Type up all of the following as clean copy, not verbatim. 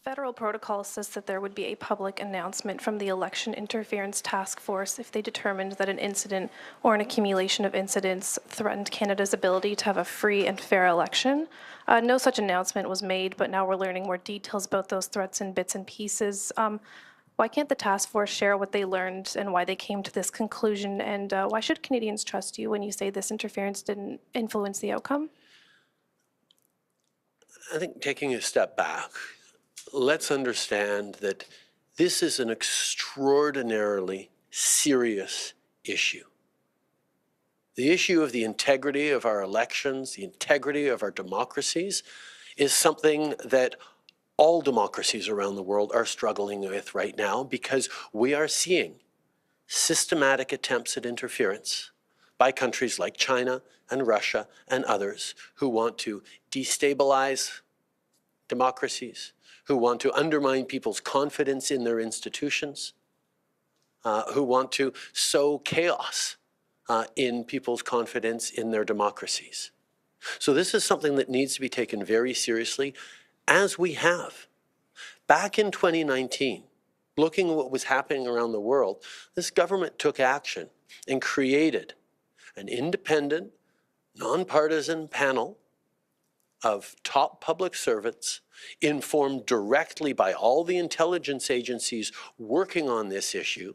Federal protocol says that there would be a public announcement from the Election Interference Task Force if they determined that an incident or an accumulation of incidents threatened Canada's ability to have a free and fair election. No such announcement was made, but now we're learning more details about those threats in bits and pieces. Why can't the task force share what they learned and why they came to this conclusion? And why should Canadians trust you when you say this interference didn't influence the outcome? I think taking a step back, let's understand that this is an extraordinarily serious issue. The issue of the integrity of our elections, the integrity of our democracies, is something that all democracies around the world are struggling with right now because we are seeing systematic attempts at interference by countries like China and Russia and others who want to destabilize democracies, who want to undermine people's confidence in their institutions, who want to sow chaos in people's confidence in their democracies. So this is something that needs to be taken very seriously, as we have. Back in 2019, looking at what was happening around the world, this government took action and created an independent, nonpartisan panel of top public servants informed directly by all the intelligence agencies working on this issue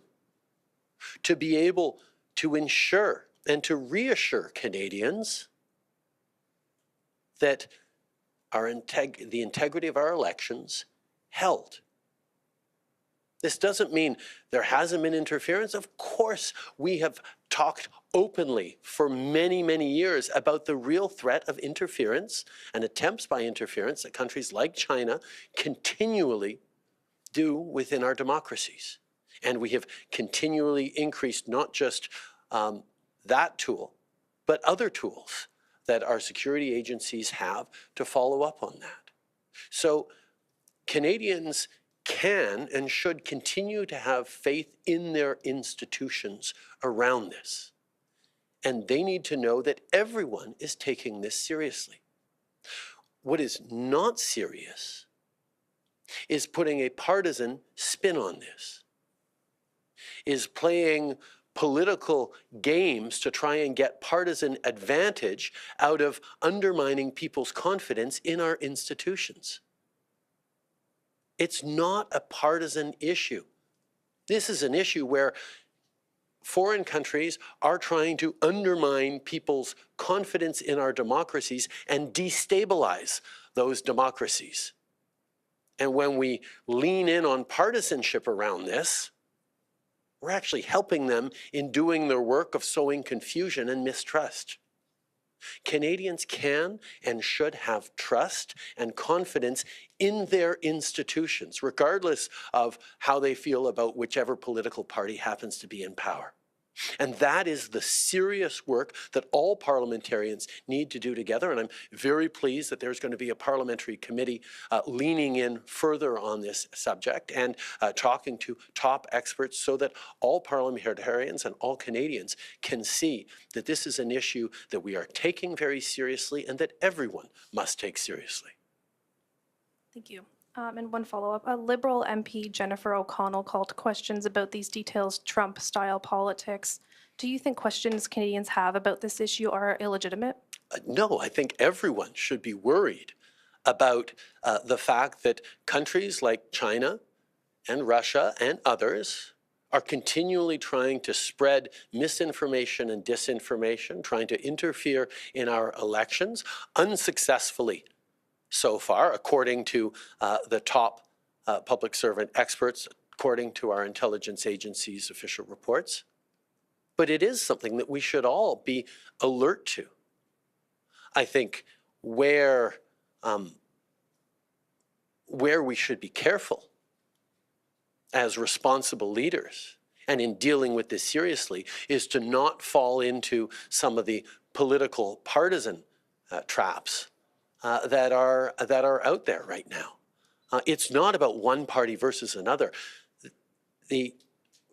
to be able to ensure and to reassure Canadians that the integrity of our elections held. This doesn't mean there hasn't been interference. Of course, we have talked openly for many, many years about the real threat of interference and attempts by interference that countries like China continually do within our democracies. And we have continually increased not just that tool, but other tools that our security agencies have to follow up on that. So Canadians can and should continue to have faith in their institutions around this. And they need to know that everyone is taking this seriously. What is not serious is putting a partisan spin on this, is playing political games to try and get partisan advantage out of undermining people's confidence in our institutions. It's not a partisan issue. This is an issue where foreign countries are trying to undermine people's confidence in our democracies and destabilize those democracies. And when we lean in on partisanship around this, we're actually helping them in doing their work of sowing confusion and mistrust. Canadians can and should have trust and confidence in their institutions, regardless of how they feel about whichever political party happens to be in power. And that is the serious work that all parliamentarians need to do together. And I'm very pleased that there's going to be a parliamentary committee leaning in further on this subject and talking to top experts so that all parliamentarians and all Canadians can see that this is an issue that we are taking very seriously and that everyone must take seriously. Thank you. And one follow-up. A Liberal MP, Jennifer O'Connell, called questions about these details Trump-style politics. Do you think questions Canadians have about this issue are illegitimate? No, I think everyone should be worried about the fact that countries like China and Russia and others are continually trying to spread misinformation and disinformation, trying to interfere in our elections unsuccessfully so far, according to the top public servant experts, according to our intelligence agency's official reports. But it is something that we should all be alert to. I think where we should be careful as responsible leaders and in dealing with this seriously is to not fall into some of the political partisan traps that are out there right now. It's not about one party versus another. The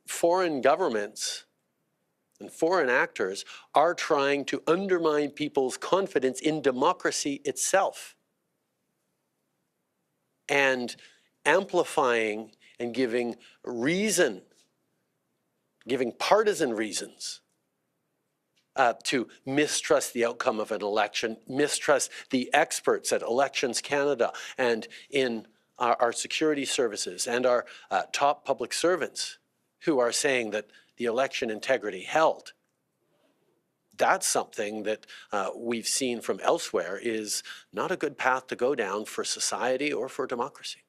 foreign governments and foreign actors are trying to undermine people's confidence in democracy itself. and amplifying and giving partisan reasons to mistrust the outcome of an election, mistrust the experts at Elections Canada and in our security services and our top public servants who are saying that the election integrity held. That's something that we've seen from elsewhere is not a good path to go down for society or for democracy.